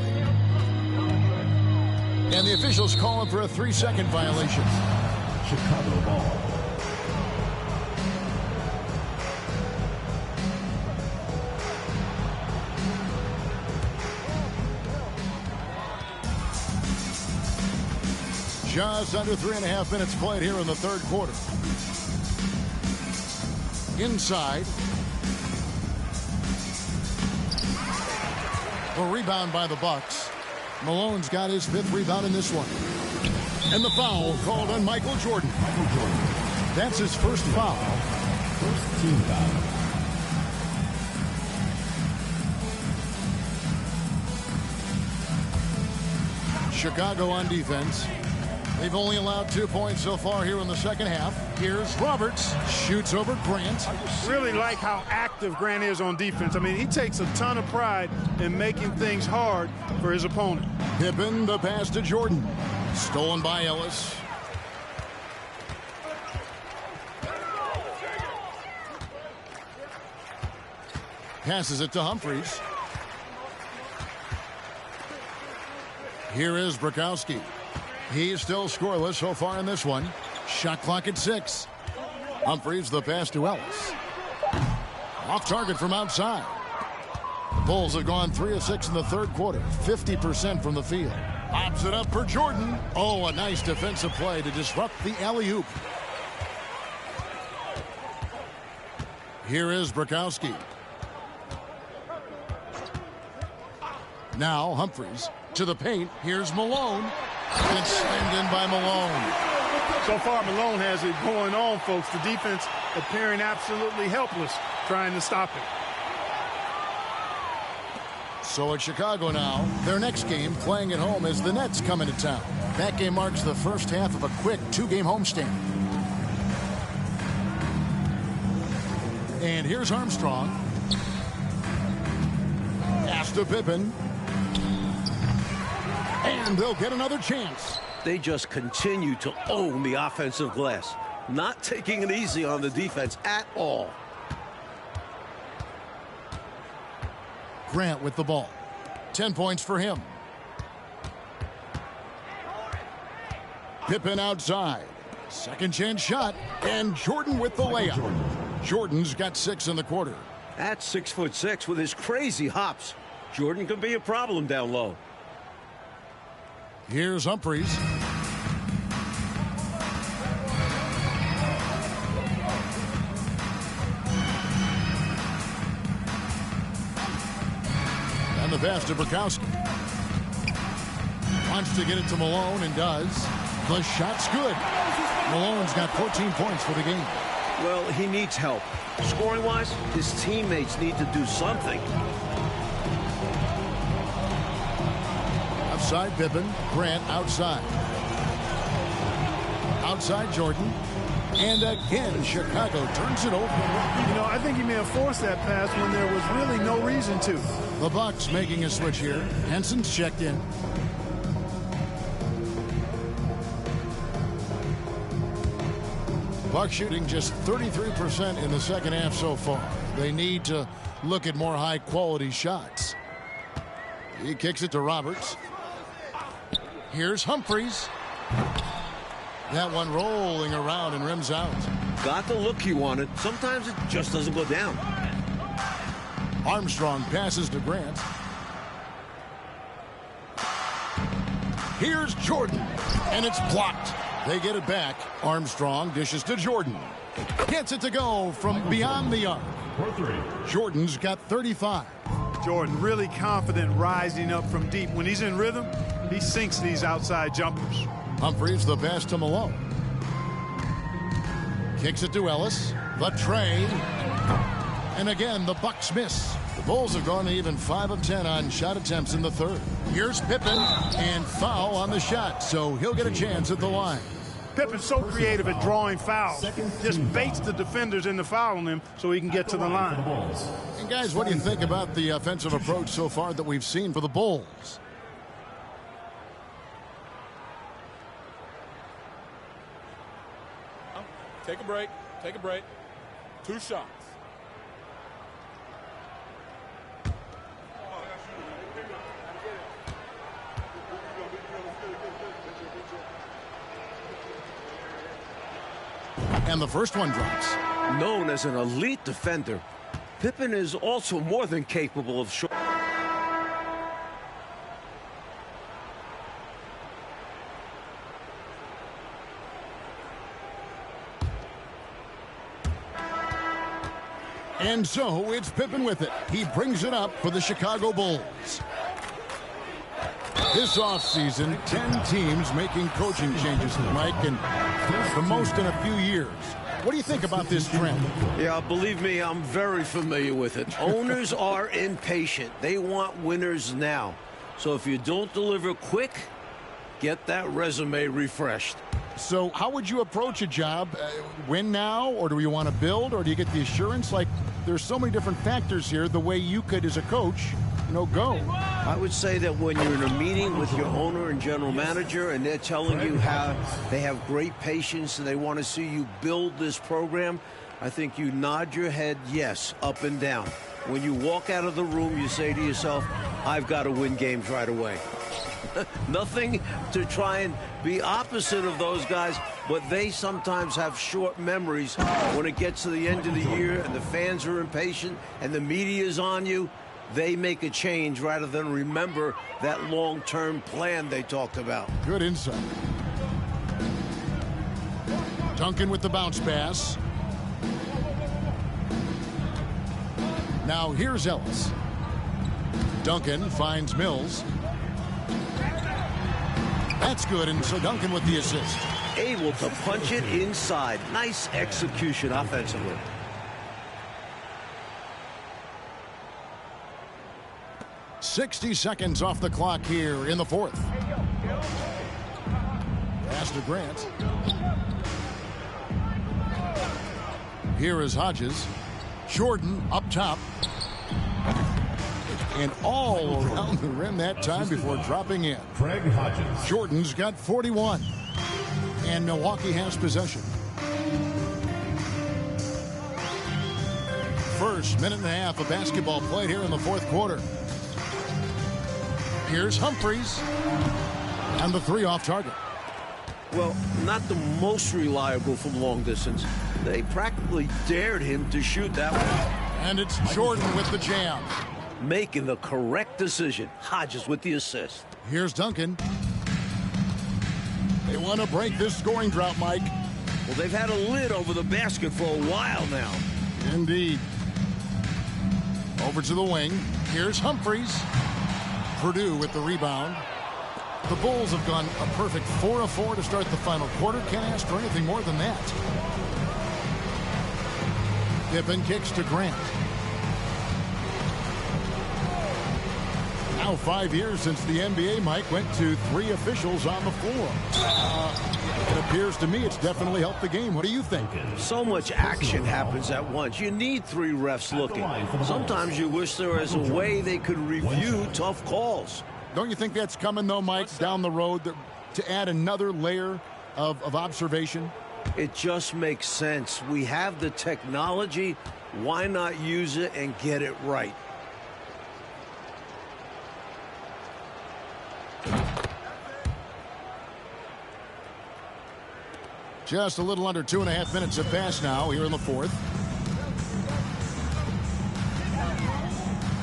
[SPEAKER 2] And the officials calling for a 3-second violation.
[SPEAKER 6] Chicago ball.
[SPEAKER 2] Just under 3.5 minutes played here in the third quarter. Inside. A rebound by the Bucks. Malone's got his 5th rebound in this one. And the foul called on Michael Jordan. That's his first foul.
[SPEAKER 6] First team foul.
[SPEAKER 2] Chicago on defense. They've only allowed 2 points so far here in the second half. Here's Roberts. Shoots over Grant.
[SPEAKER 4] Really like how active Grant is on defense. I mean, he takes a ton of pride in making things hard for his opponent.
[SPEAKER 2] Pippen, the pass to Jordan. Stolen by Ellis. Passes it to Humphries. Here is Bukowski. He's still scoreless so far in this one. Shot clock at 6. Humphries the pass to Ellis. Off target from outside. Bulls have gone 3 of 6 in the third quarter. 50% from the field. Pops it up for Jordan. Oh, a nice defensive play to disrupt the alley-oop. Here is Bukowski. Now Humphries to the paint. Here's Malone. And it's slammed in by Malone.
[SPEAKER 4] So far, Malone has it going on, folks. The defense appearing absolutely helpless trying to stop it.
[SPEAKER 2] So it's Chicago now. Their next game, playing at home, as the Nets come into town. That game marks the first half of a quick 2-game homestand. And here's Armstrong. Pass to Pippen. And they'll get another chance.
[SPEAKER 3] They just continue to own the offensive glass. Not taking it easy on the defense at all.
[SPEAKER 2] Grant with the ball. 10 points for him. Pippen outside. Second chance shot. And Jordan with the layup. Jordan's got 6 in the quarter.
[SPEAKER 3] At 6'6" with his crazy hops, Jordan can be a problem down low.
[SPEAKER 2] Here's Humphries. And the pass to Bukowski. Wants to get it to Malone and does. The shot's good. Malone's got 14 points for the game.
[SPEAKER 3] Well, he needs help. Scoring-wise, his teammates need to do something.
[SPEAKER 2] Outside Pippen. Grant outside. Outside Jordan. And again, Chicago turns it over.
[SPEAKER 4] You know, I think he may have forced that pass when there was really no reason to.
[SPEAKER 2] The Bucks making a switch here. Henson's checked in. Bucks shooting just 33% in the second half so far. They need to look at more high-quality shots. He kicks it to Roberts. Here's Humphries. That one rolling around and rims out.
[SPEAKER 3] Got the look he wanted. Sometimes it just doesn't go down.
[SPEAKER 2] Armstrong passes to Grant. Here's Jordan. And it's blocked. They get it back. Armstrong dishes to Jordan. Gets it to go from beyond the arc. Jordan's got 35.
[SPEAKER 4] Jordan really confident rising up from deep. When he's in rhythm, he sinks these outside jumpers.
[SPEAKER 2] Humphries the pass to Malone. Kicks it to Ellis. The tray. And again, the Bucks miss. The Bulls have gone to even 5 of 10 on shot attempts in the third. Here's Pippen, and foul on the shot, so he'll get a chance at the line.
[SPEAKER 4] Pippen's so creative at drawing fouls. Just baits the defenders into fouling him so he can get to the line.
[SPEAKER 2] And guys, what do you think about the offensive approach so far that we've seen for the Bulls?
[SPEAKER 5] Take a break. Take a break. 2 shots.
[SPEAKER 2] And the first one drops.
[SPEAKER 3] Known as an elite defender, Pippen is also more than capable of short.
[SPEAKER 2] And so it's Pippen with it. He brings it up for the Chicago Bulls. This offseason, 10 teams making coaching changes, Mike, and the most in a few years. What do you think about this trend?
[SPEAKER 3] Yeah, believe me, I'm very familiar with it. Owners are impatient. They want winners now. So if you don't deliver quick, get that resume refreshed.
[SPEAKER 2] So how would you approach a job? Win now, or do you want to build, or do you get the assurance? Like, there's so many different factors here, the way you could, as a coach, go.
[SPEAKER 3] I would say that when you're in a meeting with your owner and general manager and they're telling you how they have great patience and they want to see you build this program, I think you nod your head yes, up and down. When you walk out of the room, you say to yourself, I've got to win games right away. Nothing to try and be opposite of those guys, but they sometimes have short memories when it gets to the end of the year and the fans are impatient and the media is on you. They make a change rather than remember that long-term plan they talked about.
[SPEAKER 2] Good insight. Duncan with the bounce pass. Now here's Ellis. Duncan finds Mills. That's good, and so Duncan with the assist.
[SPEAKER 3] Able to punch it inside. Nice execution offensively.
[SPEAKER 2] .60 seconds off the clock here in the fourth. Pass to Grant. Here is Hodges. Jordan up top. And all around the rim that time before dropping in.
[SPEAKER 6] Craig Hodges.
[SPEAKER 2] Jordan's got 41. And Milwaukee has possession. First minute and a half of basketball played here in the fourth quarter. Here's Humphries. And the three off target.
[SPEAKER 3] Well, not the most reliable from long distance. They practically dared him to shoot that one.
[SPEAKER 2] And it's Jordan with the jam.
[SPEAKER 3] Making the correct decision. Hodges with the assist.
[SPEAKER 2] Here's Duncan. They want to break this scoring drought, Mike.
[SPEAKER 3] Well, they've had a lid over the basket for a while now.
[SPEAKER 2] Indeed. Over to the wing. Here's Humphries. Purdue with the rebound. The Bulls have gone a perfect 4 of 4 to start the final quarter. Can't ask for anything more than that. Pippen kicks to Grant. Now 5 years since the NBA, Mike, went to 3 officials on the floor. It appears to me it's definitely helped the game. What do you think?
[SPEAKER 3] So much action happens at once. You need 3 refs looking. Sometimes you wish there was a way they could review tough calls.
[SPEAKER 2] Don't you think that's coming, though, Mike, down the road to add another layer of observation?
[SPEAKER 3] It just makes sense. We have the technology. Why not use it and get it right?
[SPEAKER 2] Just a little under 2.5 minutes have passed now here in the fourth.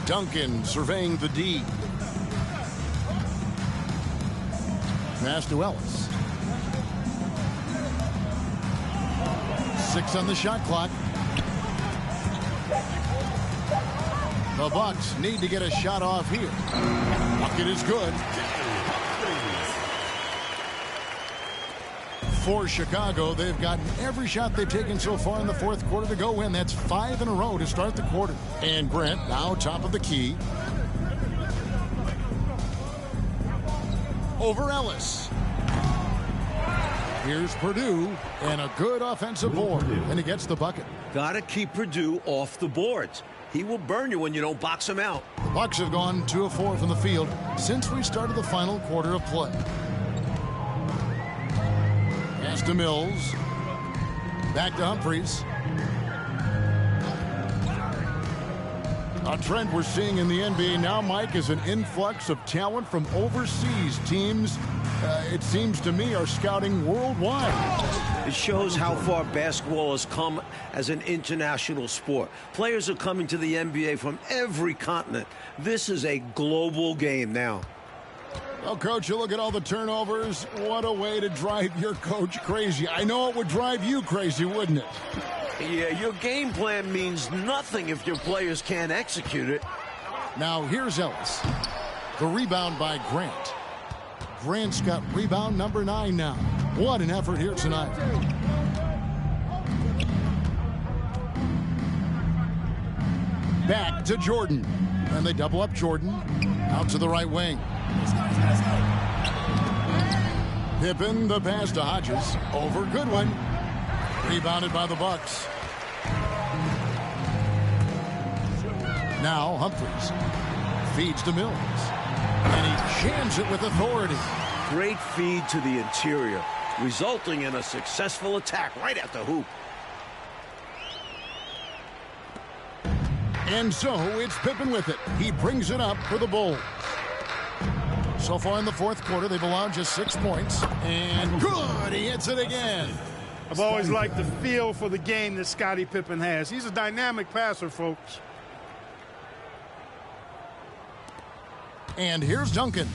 [SPEAKER 2] Duncan surveying the D. Pass to Ellis. 6 on the shot clock. The Bucks need to get a shot off here. Bucket is good. For Chicago, they've gotten every shot they've taken so far in the fourth quarter to go in. That's 5 in a row to start the quarter. And Brent now top of the key. Over Ellis. Here's Purdue, and a good offensive board, and he gets the bucket.
[SPEAKER 3] Got to keep Purdue off the boards. He will burn you when you don't box him out.
[SPEAKER 2] The Bucks have gone 2 of 4 from the field since we started the final quarter of play. Pass to Mills. Back to Humphries. A trend we're seeing in the NBA now, Mike, is an influx of talent from overseas teams it seems to me, are scouting worldwide.
[SPEAKER 3] It shows how far basketball has come as an international sport. Players are coming to the NBA from every continent. This is a global game now.
[SPEAKER 2] Well, Coach, you look at all the turnovers. What a way to drive your coach crazy. I know it would drive you crazy, wouldn't it?
[SPEAKER 3] Yeah, your game plan means nothing if your players can't execute it.
[SPEAKER 2] Now, here's Ellis. The rebound by Grant. Grant's got rebound number 9 now. What an effort here tonight. Back to Jordan. And they double up Jordan. Out to the right wing. Pippen, the pass to Hodges. Over Goodwin. Rebounded by the Bucks. Now Humphries. Feeds to Mills. And he jams it with authority.
[SPEAKER 3] Great feed to the interior, resulting in a successful attack right at the hoop.
[SPEAKER 2] And so it's Pippen with it. He brings it up for the Bulls. So far in the fourth quarter, they've allowed just 6 points. And good, he hits it again.
[SPEAKER 4] I've always liked the feel for the game that Scottie Pippen has. He's a dynamic passer, folks.
[SPEAKER 2] And here's Duncan.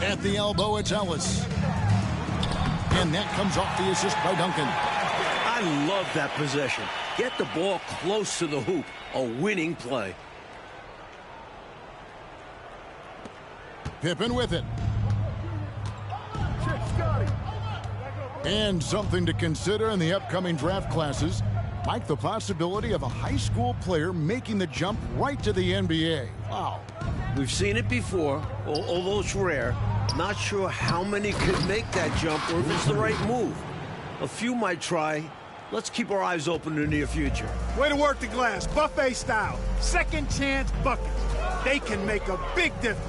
[SPEAKER 2] At the elbow, it's Ellis. And that comes off the assist by Duncan.
[SPEAKER 3] I love that possession. Get the ball close to the hoop. A winning play.
[SPEAKER 2] Pippen with it. And something to consider in the upcoming draft classes, like the possibility of a high school player making the jump right to the NBA. Wow.
[SPEAKER 3] We've seen it before, although it's rare. Not sure how many could make that jump or if it's the right move. A few might try. Let's keep our eyes open in the near future.
[SPEAKER 4] Way to work the glass, buffet style. Second chance buckets. They can make a big difference.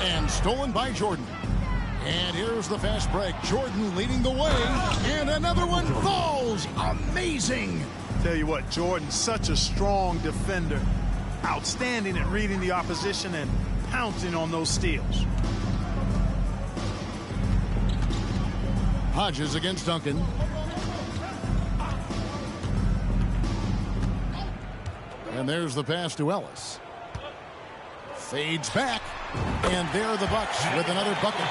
[SPEAKER 2] And stolen by Jordan. And here's the fast break. Jordan leading the way. And another one falls. Amazing.
[SPEAKER 4] Tell you what, Jordan's such a strong defender. Outstanding at reading the opposition and pouncing on those steals.
[SPEAKER 2] Hodges against Duncan. And there's the pass to Ellis. Fades back. And there are the Bucks with another bucket.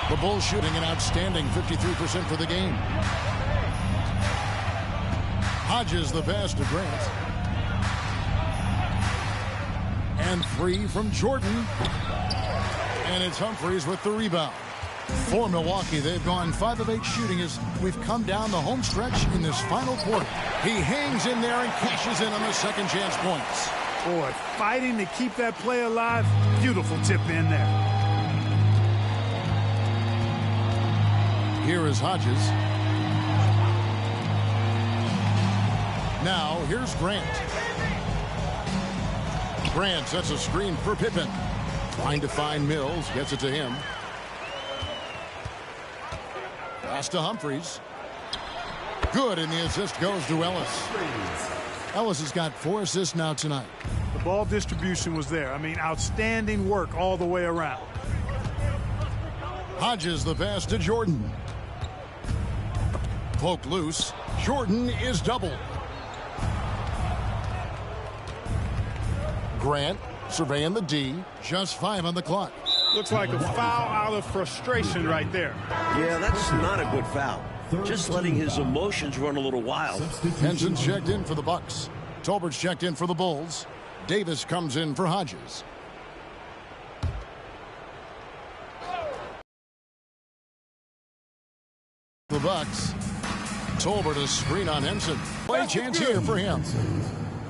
[SPEAKER 2] The Bulls shooting an outstanding 53% for the game. Hodges the pass to Grant. And 3 from Jordan. And it's Humphries with the rebound. For Milwaukee, they've gone 5 of 8 shooting as we've come down the home stretch in this final quarter. He hangs in there and cashes in on the second chance points.
[SPEAKER 4] Boy, fighting to keep that play alive. Beautiful tip in there.
[SPEAKER 2] Here is Hodges. Now, here's Grant. Grant sets a screen for Pippen. Trying to find Mills. Gets it to him. Pass to Humphries. Good, and the assist goes to Ellis. Ellis has got 4 assists now tonight.
[SPEAKER 4] The ball distribution was there. I mean, outstanding work all the way around.
[SPEAKER 2] Hodges the pass to Jordan. Poke loose. Jordan is doubled. Grant surveying the D. Just 5 on the clock.
[SPEAKER 4] Looks like a foul out of frustration right there.
[SPEAKER 3] Yeah, that's not a good foul. Just letting his emotions run a little wild.
[SPEAKER 2] Henson's checked in for the Bucks. Tolbert's checked in for the Bulls. Davis comes in for Hodges. The Bucks. Tolbert a screen on Henson. Play chance here for him.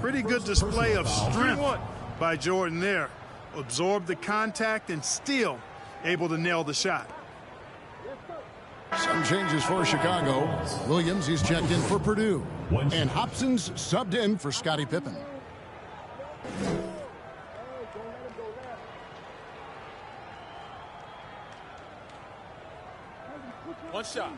[SPEAKER 4] Pretty good display of strength by Jordan there. Absorbed the contact and still able to nail the shot.
[SPEAKER 2] Some changes for Chicago. Williams, he's checked in for Purdue. And Hobson's subbed in for Scottie Pippen.
[SPEAKER 5] One shot.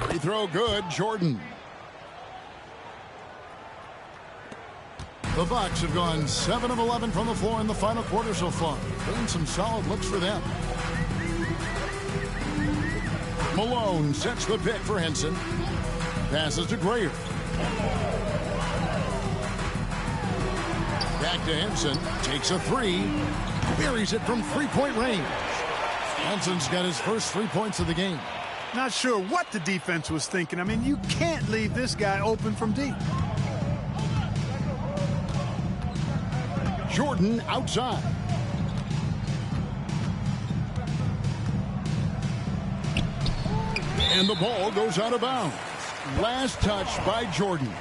[SPEAKER 2] Free throw good, Jordan. The Bucks have gone 7 of 11 from the floor in the final quarter so far. Been some solid looks for them. Malone sets the pick for Henson. Passes to Grayer. Back to Henson. Takes a three. Buries it from three-point range. Henson's got his first 3 points of the game.
[SPEAKER 4] Not sure what the defense was thinking. I mean, you can't leave this guy open from deep.
[SPEAKER 2] Jordan outside. And the ball goes out of bounds. Last touch by Jordan.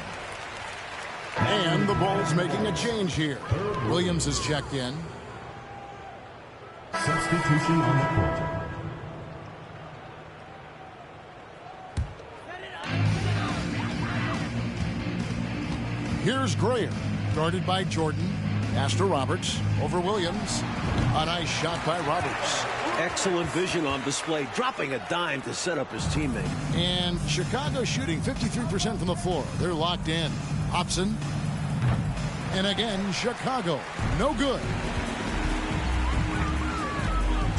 [SPEAKER 2] And the Bulls making a change here. Williams is checked in.
[SPEAKER 6] Substitution on the court.
[SPEAKER 2] Here's Grayer, guarded by Jordan. Pass to Roberts, over Williams. A nice shot by Roberts.
[SPEAKER 3] Excellent vision on display, dropping a dime to set up his teammate.
[SPEAKER 2] And Chicago shooting 53% from the floor. They're locked in. Hobson. And again, Chicago. No good.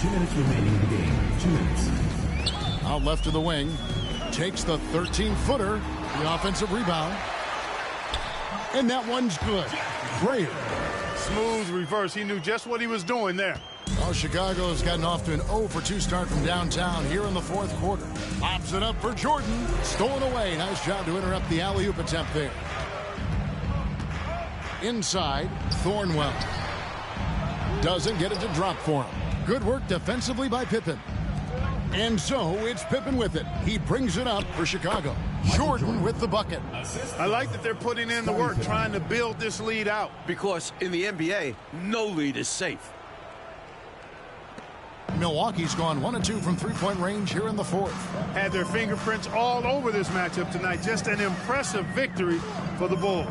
[SPEAKER 6] 2 minutes remaining in the game. 2 minutes.
[SPEAKER 2] Out left to the wing. Takes the 13-footer. The offensive rebound. And that one's good. Grayer.
[SPEAKER 4] Smooth reverse. He knew just what he was doing there.
[SPEAKER 2] Well, Chicago's gotten off to an 0 for 2 start from downtown here in the fourth quarter. Lobs it up for Jordan. Stolen away. Nice job to interrupt the alley-oop attempt there. Inside, Thornwell. Doesn't get it to drop for him. Good work defensively by Pippen. And so it's Pippen with it. He brings it up for Chicago. Jordan with the bucket.
[SPEAKER 4] I like that they're putting in the work, trying to build this lead out.
[SPEAKER 3] Because in the NBA, no lead is safe.
[SPEAKER 2] Milwaukee's gone 1 of 2 from three-point range here in the fourth.
[SPEAKER 4] Had their fingerprints all over this matchup tonight. Just an impressive victory for the Bulls.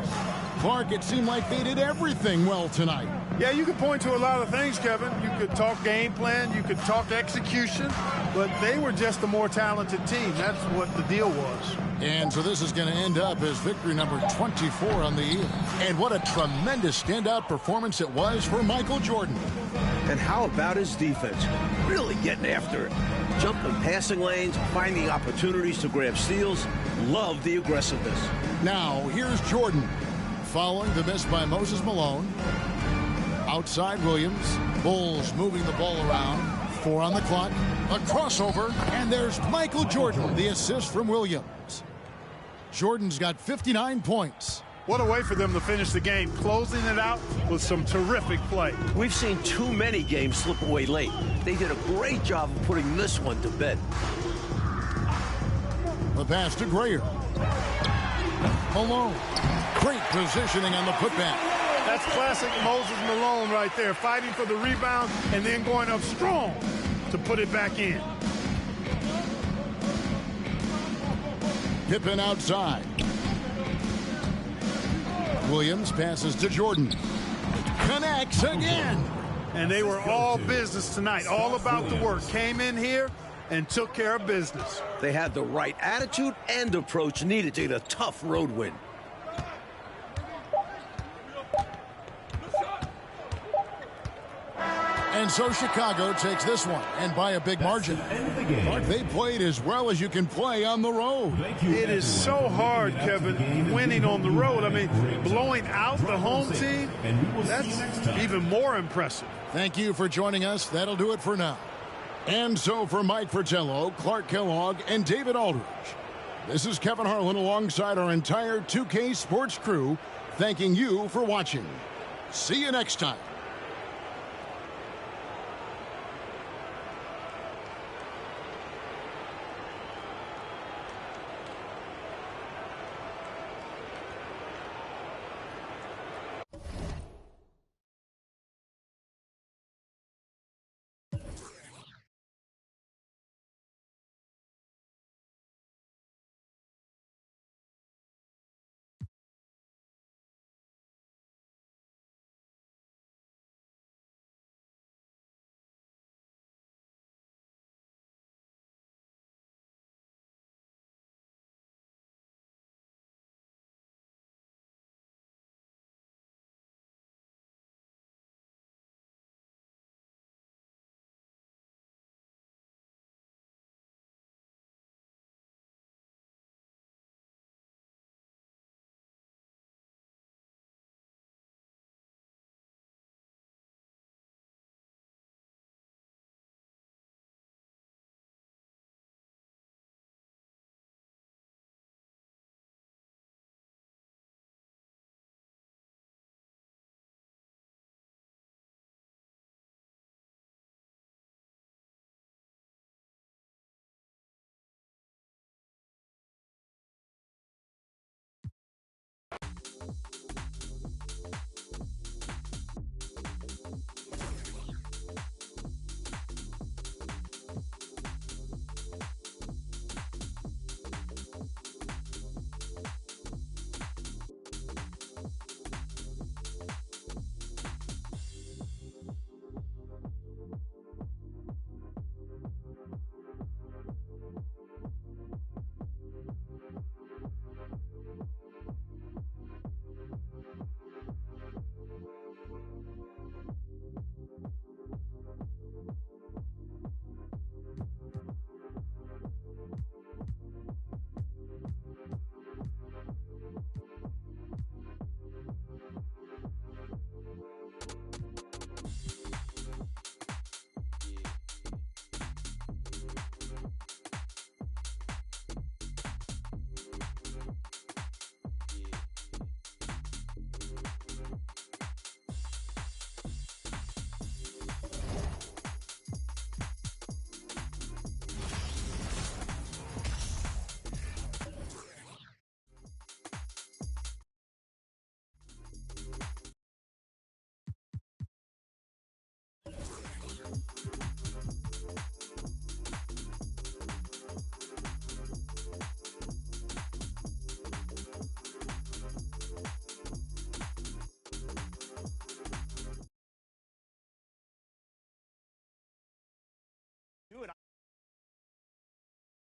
[SPEAKER 2] Clark, it seemed like they did everything well tonight.
[SPEAKER 4] Yeah, you could point to a lot of things, Kevin. You could talk game plan, you could talk execution, but they were just a more talented team. That's what the deal was.
[SPEAKER 2] And so this is going to end up as victory number 24 on the year. And what a tremendous standout performance it was for Michael Jordan.
[SPEAKER 3] And how about his defense? Really getting after it. Jumping passing lanes, finding opportunities to grab steals. Love the aggressiveness.
[SPEAKER 2] Now, here's Jordan. Following the miss by Moses Malone. Outside Williams. Bulls moving the ball around. 4 on the clock. A crossover. And there's Michael Jordan, the assist from Williams. Jordan's got 59 points.
[SPEAKER 4] What a way for them to finish the game, closing it out with some terrific play.
[SPEAKER 3] We've seen too many games slip away late. They did a great job of putting this one to bed.
[SPEAKER 2] The pass to Grayer. Malone. Great positioning on the putback.
[SPEAKER 4] That's classic Moses Malone right there, fighting for the rebound and then going up strong to put it back in.
[SPEAKER 2] Pippen outside. Williams passes to Jordan. Connects again.
[SPEAKER 4] And they were all business tonight, all about the work. Came in here and took care of business.
[SPEAKER 3] They had the right attitude and approach needed to get a tough road win.
[SPEAKER 2] And so Chicago takes this one, and by a big margin. But they played as well as you can play on the road.
[SPEAKER 4] It is so hard, Kevin, winning on the road. I mean, blowing out the home team, that's even more impressive.
[SPEAKER 2] Thank you for joining us. That'll do it for now. And so for Mike Fratello, Clark Kellogg, and David Aldridge, this is Kevin Harlan alongside our entire 2K Sports crew, thanking you for watching. See you next time.